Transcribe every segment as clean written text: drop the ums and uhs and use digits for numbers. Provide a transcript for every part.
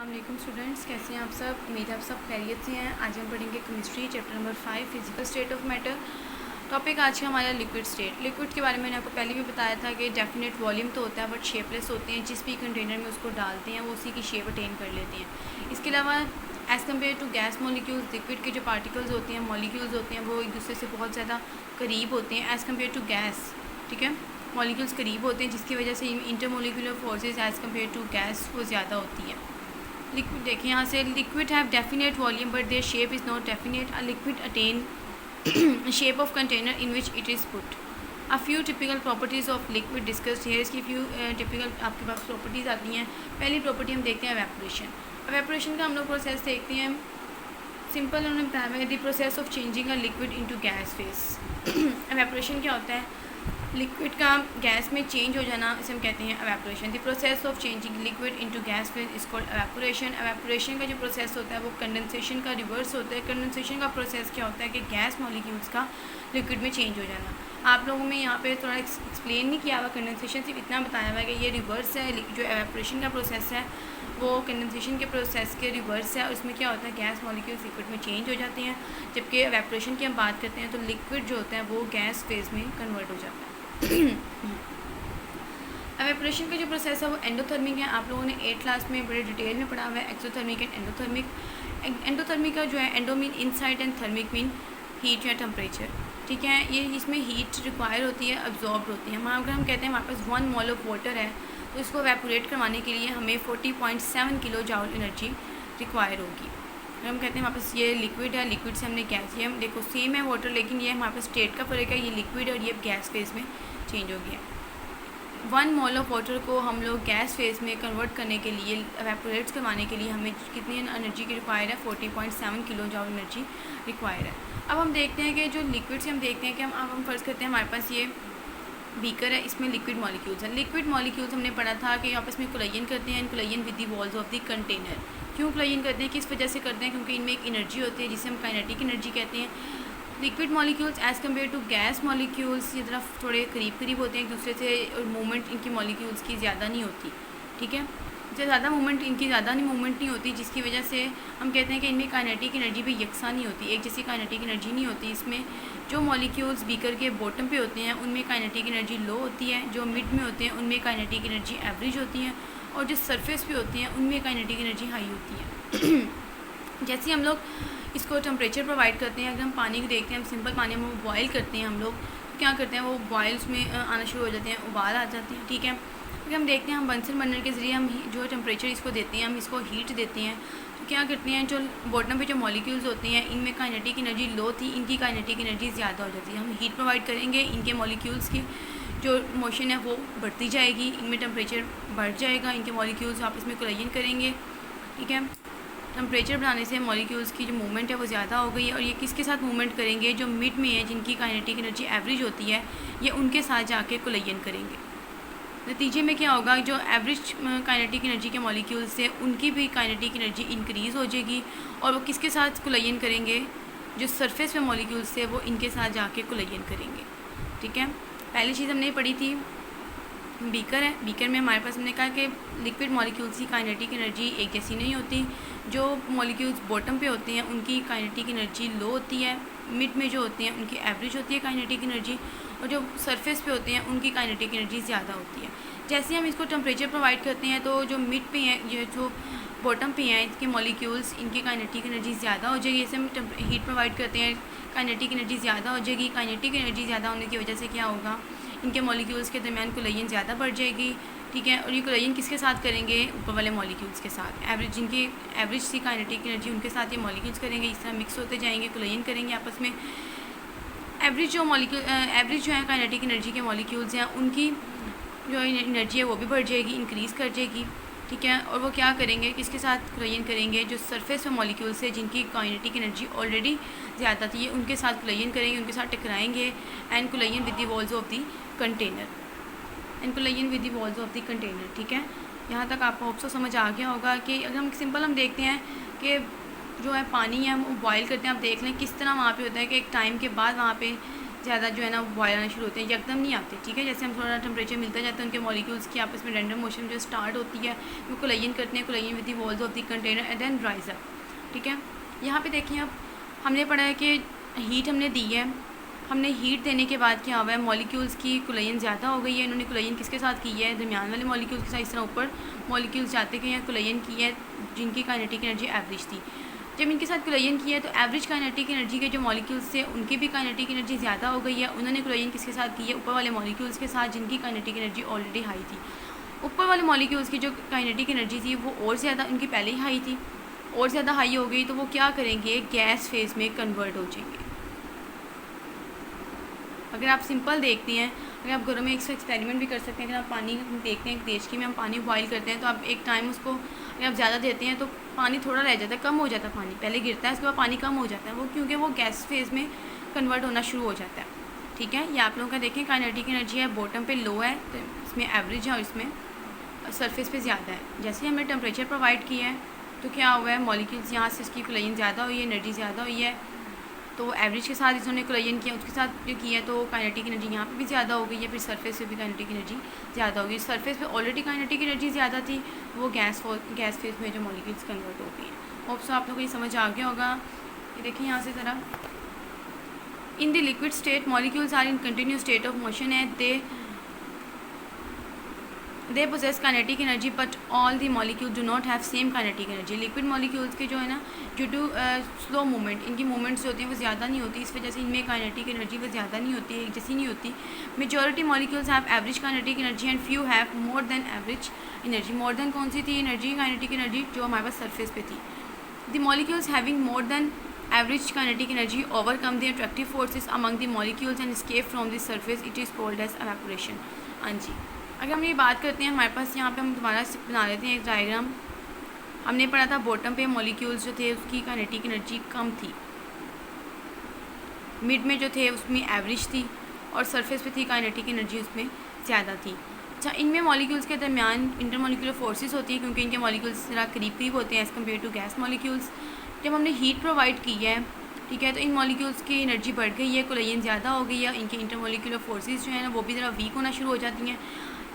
अस्सलाम स्टूडेंट्स, कैसे हैं आप सब। उम्मीद है आप सब खैरियत से हैं। आज हम पढ़ेंगे chemistry chapter number 5 physical state of matter. Topic आज का हमारा लिक्विड स्टेट। लिक्विड के बारे में मैंने आपको पहले भी बताया था कि डेफिनेट वॉल्यूम तो होता है बट शेपलेस होते हैं। जिस भी कंटेनर में उसको डालते हैं वो उसी की शेप अटेन कर लेते हैं। इसके अलावा as compare to gas molecules, liquid के जो पार्टिकल्स होते हैं, मॉलिक्यूल्स होते हैं, वो एक दूसरे से बहुत ज़्यादा करीब होते हैं एज़ कम्पेयर टू गैस। ठीक है, मॉलिक्यूल्स करीब होते हैं जिसकी वजह से intermolecular forces as compare to gas वो ज़्यादा होती है। लिक्विड देखिए यहाँ से, liquid have definite volume but their shape is not definite. A liquid attain shape of container in which it is put. A few typical properties of liquid discussed here. इसकी few typical आपके पास properties आती हैं। पहली property हम देखते हैं evaporation. Evaporation का हम लोग प्रोसेस देखते हैं। सिंपल उन्होंने बताया है the process of changing a liquid into gas face. Evaporation क्या होता है? लिक्विड का गैस में चेंज हो जाना, इसे हम कहते हैं evaporation. The process of changing liquid into gas phase is called evaporation. Evaporation का जो प्रोसेस होता है वो कंडेंसेशन का रिवर्स होता है। कंडेंसेशन का प्रोसेस क्या होता है कि गैस मॉलिक्यूल्स का लिक्विड में चेंज हो जाना। आप लोगों में यहाँ पे थोड़ा एक्सप्लेन नहीं किया हुआ। कंडेंसेशन सिर्फ इतना बताया हुआ है कि ये रिवर्स है। जो एवेपोरेशन का प्रोसेस है वो कंडेंसेशन के प्रोसेस के रिवर्स है। और उसमें क्या होता है, गैस मॉलिक्यूल्स लिक्विड में चेंज हो जाते हैं। जबकि एवेपोरेशन की हम बात करते हैं तो लिक्विड जो होता है वो गैस फेज में कन्वर्ट हो जाता है। एवेपोरेशन का जो प्रोसेस है वो एंडोथर्मिक है। आप लोगों ने 8th क्लास में बड़े डिटेल में पढ़ा हुआ है एक्सोथर्मिक एंड एंडोथर्मिक। एंडोथर्मिक का जो है, endo mean inside and thermic mean heat या टेम्परेचर। ठीक है, ये इसमें हीट रिक्वायर होती है, अब्जॉर्ब होती है। अगर हम कहते हैं हमारे पास 1 मोल ऑफ वाटर है तो इसको एवेपोरेट करवाने के लिए हमें 40.7 किलो जूल एनर्जी रिक्वायर होगी। अगर हम कहते हैं हमारे पास ये लिक्विड है, लिक्विड से हमने गैस, ये हम देखो सेम है वाटर, लेकिन ये हमारे पास स्टेट का फ़र्क है। ये लिक्विड और ये गैस फेज में चेंज हो गया। 1 मोल ऑफ वाटर को हम लोग गैस फेज में कन्वर्ट करने के लिए, एवेपोरेट करवाने के लिए हमें कितनी एनर्जी की रिक्वायर है? 40.7 किलो जूल एनर्जी रिक्वायर है। अब हम देखते हैं कि जो लिक्विड से हम देखते हैं कि हम फ़र्ज़ करते हैं हमारे पास ये बीकर है, इसमें लिक्विड मॉलिक्यूल्स हैं। लिक्विड मॉलिक्यूल्स हमने पढ़ा था कि आपस में कोलाजन करते हैं, collagen with the walls of the container. क्यों कोलाजन करते हैं, किस वजह से करते हैं? क्योंकि इनमें एक एनर्जी होती है जिसे हम काइनेटिक एनर्जी कहते हैं। Liquid molecules as compare to gas molecules ये तरफ थोड़े करीब करीब होते हैं एक दूसरे से, और मूवमेंट इनकी मॉलिक्यूल्स की ज़्यादा नहीं होती। ठीक है, इससे ज़्यादा मूवमेंट इनकी मूवमेंट नहीं होती, जिसकी वजह से हम कहते हैं कि इनमें काइनेटिक एनर्जी भी यकसा नहीं होती, एक जैसी काइनेटिक एनर्जी नहीं होती। इसमें जो मॉलिक्यूल्स बीकर के बॉटम पे होते हैं उनमें काइनेटिक एनर्जी लो होती है, जो मिड में होते हैं उनमें काइनेटिक एनर्जी एवरेज होती है, और जो सरफेस पे होती हैं उनमें काइनेटिक एनर्जी हाई होती है। जैसे हम लोग इसको टेम्परेचर प्रोवाइड करते हैं, अगर हम पानी को देखते हैं, हम सिंपल पानी में वो बॉयल करते हैं हम लोग, तो क्या करते हैं वो बॉयल्स में आना शुरू हो जाते हैं, उबाल आ जाते हैं। ठीक है, अगर हम देखते हैं हम बंसन बर्नर के ज़रिए हम जो टेम्परेचर इसको देते हैं, हम इसको हीट देते हैं, तो क्या करते हैं जो बॉटम पे जो मॉलिक्यूल्स होते हैं इनमें काइनेटिक एनर्जी लो थी, इनकी काइनेटिक एनर्जी ज़्यादा हो जाती है। हम हीट प्रोवाइड करेंगे, इनके मॉलिक्यूल्स की जो मोशन है वो बढ़ती जाएगी, इनमें टेम्परेचर बढ़ जाएगा, इनके मॉलिक्यूल्स आपस में कोलाजन करेंगे। ठीक है, टेम्परेचर बढ़ाने से मॉलिक्यूल्स की जो मूवमेंट है वो ज़्यादा हो गई है, और ये किसके साथ मूवमेंट करेंगे? जो मिड में है, जिनकी काइनेटिक एनर्जी एवरेज होती है, ये उनके साथ जाके कोलाजन करेंगे। नतीजे में क्या होगा, जो एवरेज काइनेटिक एनर्जी के मॉलिक्यूल्स हैं उनकी भी काइनेटिक एनर्जी इंक्रीज़ हो जाएगी, और वो किसके साथ कोलाजन करेंगे? जो सरफेस पे मॉलिक्यूल्स थे वो इनके साथ जाके कोलाजन करेंगे। ठीक है, पहली चीज़ हमने पढ़ी थी बीकर है। बीकर में हमारे पास हमने कहा कि लिक्विड मॉलिक्यूल्स की काइनेटिक एनर्जी एक जैसी नहीं होती। जो मॉलिक्यूल्स बॉटम पे होते हैं उनकी काइनेटिक एनर्जी लो होती है, मिड में जो होते हैं उनकी एवरेज होती है काइनेटिक एनर्जी, और जो सरफेस पे होते हैं उनकी काइनेटिक एनर्जी ज़्यादा होती है। जैसे हम इसको टेम्परेचर प्रोवाइड करते हैं तो जो मिड पे हैं, ये जो बॉटम पे हैं इसके मॉलिक्यूल्स, इनकी काइनेटिक एनर्जी ज़्यादा हो जाएगी। जैसे हम हीट प्रोवाइड करते हैं, काइनेटिक एनर्जी ज़्यादा हो जाएगी। काइनेटिक एनर्जी ज़्यादा होने की वजह से क्या होगा, इनके मॉलिक्यूल्स के दरमियान कोलाजन ज़्यादा बढ़ जाएगी। ठीक है, और ये कोलाजन किसके साथ करेंगे? ऊपर वाले मॉलिक्यूल्स के साथ। एवरेज, जिनकी एवरेज सी काइनेटिक एनर्जी उनके साथ ये मॉलिक्यूल्स करेंगे, इस तरह मिक्स होते जाएंगे, कोलाजन करेंगे आपस में। एवरेज जो है काइनेटिक एनर्जी के मॉलिक्यूल्स हैं उनकी जो एनर्जी है वो भी बढ़ जाएगी, इंक्रीज़ कर जाएगी। ठीक है, और वो क्या करेंगे, किसके साथ कोलाजन करेंगे? जो सरफेस में मॉलिक्यूल्स है जिनकी काइनेटिक एनर्जी ऑलरेडी ज़्यादा थी, उनके साथ कोलाजन करेंगे, उनके साथ टकराएंगे, and collision with the walls of the container, and collision with the walls of the container. ठीक है, यहाँ तक आपको होप सो समझ आ गया होगा कि अगर हम सिंपल हम देखते हैं कि जो है पानी है हम बॉयल करते हैं, आप देख लें किस तरह वहाँ पे होता है कि एक टाइम के बाद वहाँ पे ज़्यादा जो है ना बॉयल आना शुरू होते हैं, एकदम नहीं आते, ठीक है। जैसे हम थोड़ा टेम्परेचर मिलता जाता है, उनके मॉलिक्यूल्स की आपस में रैंडम मोशन जो स्टार्ट होती है, वो कोलाइन करते हैं, कोलाइन with the walls of the container and then rise up, ठीक है। यहाँ पे देखिए, अब हमने पढ़ा है कि हीट हमने दी है, हमने हीट देने के बाद क्या हुआ है, मॉलिक्यूल्स की कोलाइन ज़्यादा हो गई है। इन्होंने कोलाइन किसके साथ की है, दरमियान वाले मॉलिक्यूल्स के साथ। इस तरह ऊपर मॉलिक्यूल्स जाते गए हैं, कोलाइन की है जिनकी काइनेटिक एनर्जी एवरेज थी। जब इनके साथ कोलाइन किया है तो एवरेज काइनेटिक एनर्जी के जो मॉलिक्यूल्स थे उनकी भी काइनेटिक एनर्जी ज़्यादा हो गई है। उन्होंने कोलाइन किसके साथ की है, ऊपर वाले मॉलिक्यूल्स के साथ जिनकी काइनेटिक एनर्जी ऑलरेडी हाई थी। ऊपर वाले मॉलिक्यूल्स की जो काइनेटिक एनर्जी थी वो और ज़्यादा, उनकी पहले ही हाई थी, और ज़्यादा हाई हो गई, तो वो क्या करेंगे, गैस फेज में कन्वर्ट हो जाएंगे। अगर आप सिंपल देखते हैं, अगर आप घरों में एक एक्सपेरिमेंट भी कर सकते हैं, अगर आप पानी देखते हैं, देशकी में हम पानी बॉईल करते हैं तो आप एक टाइम उसको अगर आप ज़्यादा देते हैं तो पानी थोड़ा रह जाता है, कम हो जाता है, पानी पहले गिरता है, उसके बाद पानी कम हो जाता है, वो क्योंकि वो गैस फेज में कन्वर्ट होना शुरू हो जाता है, ठीक है। ये आप लोगों का देखें, काइनेटिक एनर्जी है बॉटम पे लो है, तो इसमें एवरेज है और इसमें सरफेस पे ज़्यादा है। जैसे ही हमने टेम्परेचर प्रोवाइड किया है तो क्या हुआ है, मॉलिक्यूल्स यहाँ से इसकी कोलाइन ज़्यादा हुई है, एनर्जी ज़्यादा हुई है, तो एवरेज के साथ इन्होंने कोलाइन किया, उसके साथ जो किया है तो काइनेटिक एनर्जी यहाँ पे भी ज़्यादा हो गई है, फिर सरफेस पे भी काइनेटिक एनर्जी ज़्यादा हो गई। सरफेस पे ऑलरेडी काइनेटिक एनर्जी ज़्यादा थी, वो गैस फेज में जो मॉलिक्यूल्स कन्वर्ट हो गई हैं। होप सो आप लोगों को ये समझ आ गया होगा। ये देखिए यहाँ से ज़रा, in the liquid state molecules are in continuous state of motion है, they possess kinetic energy but all the molecule do not have same kinetic energy. Liquid molecules के जो है ना, ड्यू टू स्लो मूवमेंट, इनकी movements जो होती हैं वो ज़्यादा नहीं होती, इस वजह से इनमें काइनेटिक एनर्जी वो ज़्यादा नहीं होती है, एक जैसी नहीं होती। Majority molecules have average kinetic energy and few have more than average energy. More than कौन सी थी एनर्जी, काइनेटिक एनर्जी जो हमारे पास सरफेस पे थी। The molecules having more than average kinetic energy overcome the attractive forces among the molecules and escape from the surface, it is called as evaporation. हाँ जी, अगर हम ये बात करते हैं, हमारे पास यहाँ पे हम दोबारा बना लेते हैं एक डायग्राम। हमने पढ़ा था बॉटम पे मॉलिक्यूल्स जो थे उसकी काइनेटिक एनर्जी कम थी, मिड में जो थे उसमें एवरेज थी, और सरफेस पे थी काइनेटिक एनर्जी उसमें ज़्यादा थी। अच्छा, इनमें मॉलिक्यूल्स के दरमियान इंटरमॉलिक्यूलर फोर्सेस होती है, क्योंकि इनके मॉलिक्यूल्स ज़रा करीब होते हैं as compare to gas molecules. जब हमने हीट प्रोवाइड की है, ठीक है, तो इन मॉलिक्यूल्स की एनर्जी बढ़ गई है, कोलाइन ज़्यादा हो गई है, इनके इंटरमॉलिक्यूलर फोर्सेस जो है ना वो भी ज़रा वीक होना शुरू हो जाती हैं।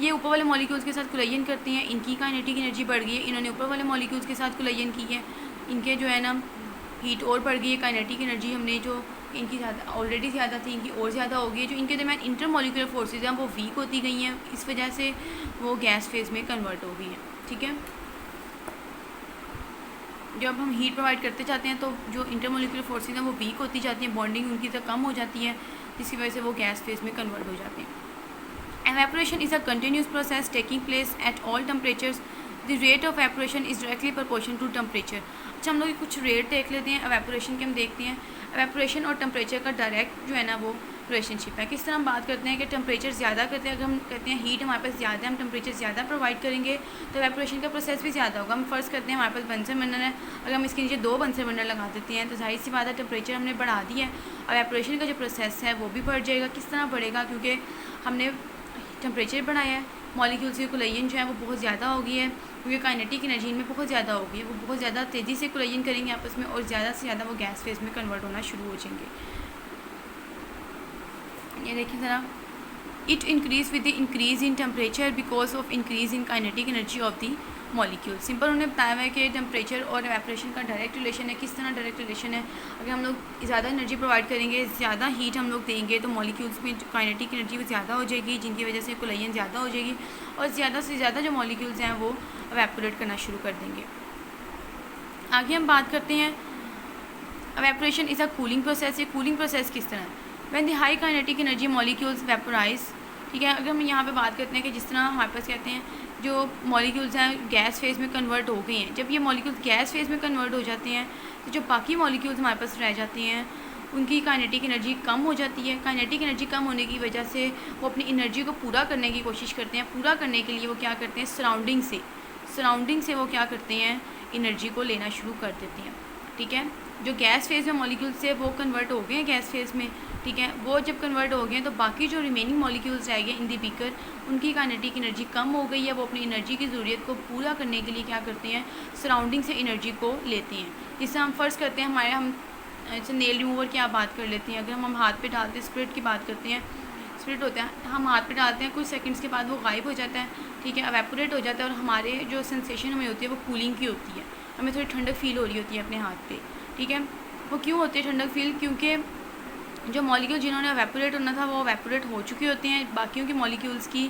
ये ऊपर वाले मॉलिक्यूल्स के साथ कोलाइन करते हैं, इनकी काइनेटिक एनर्जी बढ़ गई है, इन्होंने ऊपर वाले मॉलिक्यूल्स के साथ कोलाइन की है, इनके जो है ना हीट और बढ़ गई है, काइनेटिक एनर्जी हमने जो इनकी ज़्यादा ऑलरेडी ज़्यादा थी, इनकी और ज़्यादा हो गई है। जो इनके दरमियान इंटरमॉलिक्यूलर फोर्सेज हैं वो वीक होती गई हैं, इस वजह से वो गैस फेज में कन्वर्ट हो गई हैं, ठीक है। जब हम हीट प्रोवाइड करते जाते हैं तो जो इंटरमॉलिक्यूलर फोर्सेज हैं वो वीक होती जाती हैं, बॉन्डिंग उनकी तो कम हो जाती है, जिसकी वजह से वो गैस फेज में कन्वर्ट हो जाते हैं। Evaporation is a continuous process taking place at all temperatures. The rate of evaporation is directly proportional to temperature. अच्छा, हम लोग कुछ रेट देख लेते हैं evaporation के। हम देखते हैं evaporation और टेम्परेचर का डायरेक्ट जो है ना वो रिलेशनशिप है। किस तरह हम बात करते हैं कि टेम्परेचर ज़्यादा करते हैं, अगर हम कहते हैं हीट हमारे पास ज़्यादा है, हम टेम्परेचर ज़्यादा प्रोवाइड करेंगे तो evaporation का प्रोसेस भी ज़्यादा होगा। हम फ़र्ज़ करते हैं हमारे पास बंसर बर्नर है, अगर हम इसके नीचे 2 बंसर बर्नर लगा देते हैं तो जाहिर सी बात है टेम्परेचर हमने बढ़ा दी है, और evaporation का जो प्रोसेस है वो भी बढ़ जाएगा। किस तरह बढ़ेगा, क्योंकि हमने टेम्परेचर बढ़ाया है, मॉलिक्यूल्स की कोलाइन जो है वो बहुत ज़्यादा हो गई है, क्योंकि काइनेटिक एनर्जी में बहुत ज़्यादा हो गई है, वो बहुत ज़्यादा तेज़ी से कोलाइन करेंगे आपस में, और ज़्यादा से ज़्यादा वो गैस फेज में कन्वर्ट होना शुरू हो जाएंगे। ये देखिए ज़रा, it increase with the increase in temperature because of increase in kinetic energy of the molecule. Simple उन्होंने बताया हुआ है कि टेम्परेचर और एवेपोरेशन का डायरेक्ट रिलेशन है। किस तरह डायरेक्ट रिलेशन है, अगर हम लोग ज़्यादा एनर्जी प्रोवाइड करेंगे, ज़्यादा हीट हम लोग देंगे तो मॉलिक्यूल्स में जो काइनेटिक एनर्जी वो ज़्यादा हो जाएगी, जिनकी वजह से कोलाइन ज़्यादा हो जाएगी, और ज़्यादा से ज़्यादा जो मॉलिक्यूल्स हैं वो एवेपोरेट करना शुरू कर देंगे। आगे हम बात करते हैं evaporation is a cooling process. ये कूलिंग प्रोसेस किस तरह है, when the high kinetic energy molecules vaporise, ठीक है। अगर हम यहाँ पे बात करते हैं कि जिस तरह हमारे पास कहते हैं जो मॉलिक्यूल्स हैं गैस फेज में कन्वर्ट हो गए हैं, जब ये मॉलिक्यूल्स गैस फेज में कन्वर्ट हो जाते हैं तो जो बाकी मॉलिक्यूल्स हमारे पास रह जाते हैं उनकी काइनेटिक एनर्जी कम हो जाती है। काइनेटिक एनर्जी कम होने की वजह से वो अपनी एनर्जी को पूरा करने की कोशिश करते हैं। पूरा करने के लिए वो क्या करते हैं, सराउंडिंग से वो क्या करते हैं, एनर्जी को लेना शुरू कर देते हैं, ठीक है। जो गैस फेज़ में मॉलिक्यूल्स से वो कन्वर्ट हो गए हैं गैस फेज़ में, ठीक है। वो जब कन्वर्ट हो गए हैं तो बाकी जो रिमेनिंग मॉलिक्यूल्स रह गए इन दी बीकर, उनकी काइनेटिक एनर्जी कम हो गई है। वो अपनी एनर्जी की ज़रूरत को पूरा करने के लिए क्या करते हैं, सराउंडिंग से एनर्जी को लेते हैं। जिससे हम फ़र्ज़ करते हैं हम जैसे नेल रिमूवर की आप बात कर लेती हैं, अगर हम हाथ पे डालते हैं, स्पिरिट की बात करते हैं, स्पिरिट होता है, हम हाथ पे डालते हैं, कुछ सेकंड्स के बाद वो गायब हो जाता है, ठीक है, एवेपोरेट हो जाता है, और हमारे जो सेंसेशन हमें होती है वो कूलिंग की होती है, हमें थोड़ी ठंडक फील हो रही होती है अपने हाथ पे, ठीक है। वो क्यों होती है ठंडक फील? क्योंकि जो मॉलिक्यूल जिन्होंने एवेपोरेट होना था वो एवेपोरेट हो चुके होते हैं, बाकियों के मॉलिक्यूल्स की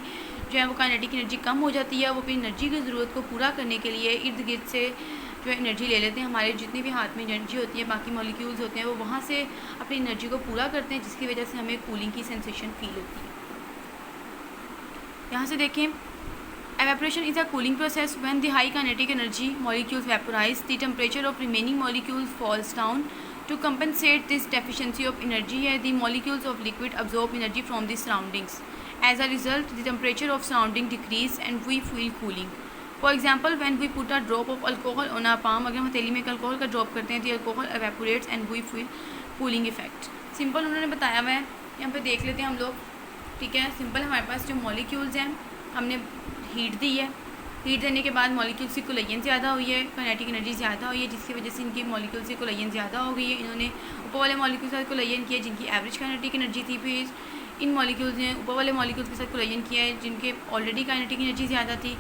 जो है वो काइनेटिक एनर्जी कम हो जाती है, वो अपनी एनर्जी की ज़रूरत को पूरा करने के लिए इर्द गिर्द से जो है एनर्जी ले लेते हैं। हमारे जितनी भी हाथ में एनर्जी होती है, बाकी मॉलिक्यूल्स होते हैं, वो वहाँ से अपनी एनर्जी को पूरा करते हैं, जिसकी वजह से हमें कूलिंग की सेंसेशन फील होती है। यहाँ से देखें, evaporation is a cooling process when the high kinetic energy molecules vaporise, the temperature of remaining molecules falls down. To compensate this deficiency of energy, the molecules of liquid absorb energy from the surroundings. As a result, the temperature of surrounding decrease and we feel cooling. For example, when we put a drop of alcohol on our palm, अगर हम हथेली में alcohol का drop करते हैं, the alcohol evaporates and we feel cooling effect. Simple उन्होंने बताया हुआ है, यहाँ पे देख लेते हैं हम लोग, ठीक है। सिंपल हमारे पास जो मॉलिक्यूल्स हैं, हमने हीट दी है, हीट देने के बाद मॉलिक्यूल्स की कोलिजन ज़्यादा हुई है, काइनेटिक एनर्जी ज़्यादा हुई है, जिसकी वजह से इनकी मॉलिक्यूल्स की कोलिजन ज़्यादा हो गई है। इन्होंने ऊपर वाले मॉलिक्यूल्स के साथ कोलिजन किया जिनकी एवरेज काइनेटिक एनर्जी थी, फिर इन मॉलिक्यूल्स ने ऊपर वाले मॉलिक्यूल्स के साथ कोलिजन किया है जिनके ऑलरेडी काइनेटिक एनर्जी ज़्यादा थी,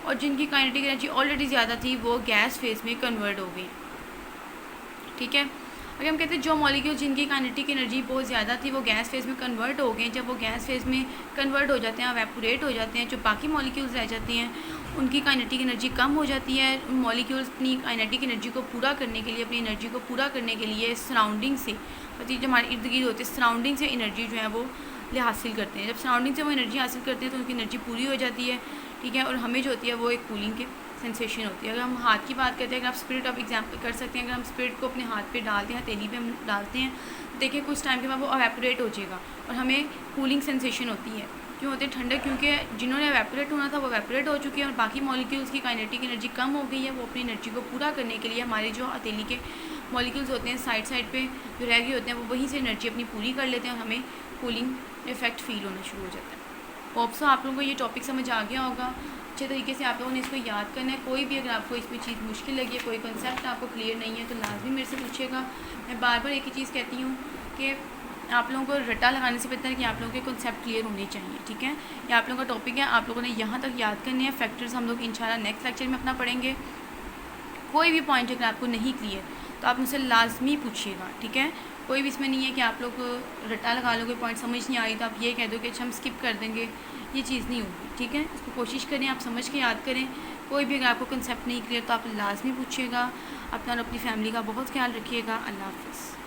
और जिनकी काइनेटिक एनर्जी ऑलरेडी ज़्यादा थी वो गैस फेज में कन्वर्ट हो गई, ठीक है। अगर हम कहते हैं जो मॉलिक्यूल जिनकी काइनेटिक एनर्जी बहुत ज़्यादा थी वो गैस फेज में कन्वर्ट हो गए, जब वो गैस फेज में कन्वर्ट हो जाते हैं, एवेपोरेट हो जाते हैं, जो बाकी मॉलिक्यूल्स रह जाती हैं उनकी काइनेटिक एनर्जी कम हो जाती है। उन मॉलिक्यूल्स अपनी काइनेटिक एनर्जी को पूरा करने के लिए, अपनी एनर्जी को पूरा करने के लिए सराउंडिंग से, मतलब जो हमारे इर्द गिर्द होते हैं सराउंडिंग से एनर्जी जो है वो हासिल करते हैं। जब सराउंडिंग से वो एनर्जी हासिल करते हैं तो उनकी एनर्जी पूरी हो जाती है, ठीक है, और हमें जो होती है वो एक कूलिंग की सेंसेशन होती है। अगर हम हाथ की बात करते हैं, अगर आप स्पिरिट ऑफ एग्जाम्पल कर सकते हैं, अगर हम स्पिरिट को अपने हाथ पे डालते हैं, हथेली पे हम डालते हैं, देखिए कुछ टाइम के बाद वो एवेपोरेट हो जाएगा और हमें कूलिंग सेंसेशन होती है। क्यों होती है ठंडक? क्योंकि जिन्होंने एवेपोरेट होना था वो एवेपोरेट हो चुके हैं और बाकी मॉलिक्यूल्स की काइनेटिक एनर्जी कम हो गई है। वो अपनी एनर्जी को पूरा करने के लिए हमारे जो हथेली के मॉलिक्यूल्स होते हैं साइड पे जो रह गए होते हैं वो वहीं से एनर्जी अपनी पूरी कर लेते हैं और हमें कूलिंग इफेक्ट फील होना शुरू हो जाता है। होप सो आप लोगों को ये टॉपिक समझ आ गया होगा। अच्छे तरीके से आप लोगों ने इसको याद करना है। कोई भी अगर आपको इसमें चीज़ मुश्किल लगी है, कोई कंसेप्ट आपको क्लियर नहीं है तो लाजमी मेरे से पूछिएगा। मैं बार बार एक ही चीज़ कहती हूँ कि आप लोगों को रट्टा लगाने से बेहतर है कि आप लोगों के कॉन्सेप्ट क्लियर होने चाहिए, ठीक है। ये आप लोगों का टॉपिक है, आप लोगों ने यहाँ तक याद करने हैं। फैक्टर्स हम लोग इंशाल्लाह नेक्स्ट लेक्चर में अपना पढ़ेंगे। कोई भी पॉइंट अगर आपको नहीं क्लियर तो आप मुझसे लाजमी पूछिएगा, ठीक है। कोई भी इसमें नहीं है कि आप लोग रट्टा लगा लो, कोई पॉइंट समझ नहीं आई तो आप ये कह दो कि अच्छा हम स्किप कर देंगे, ये चीज़ नहीं होगी, ठीक है। इसको कोशिश करें, आप समझ के याद करें। कोई भी अगर आपको कंसेप्ट नहीं क्लियर तो आप लाजमी पूछिएगा। अपना और अपनी फैमिली का बहुत ख्याल रखिएगा। अल्लाह हाफ़िज़।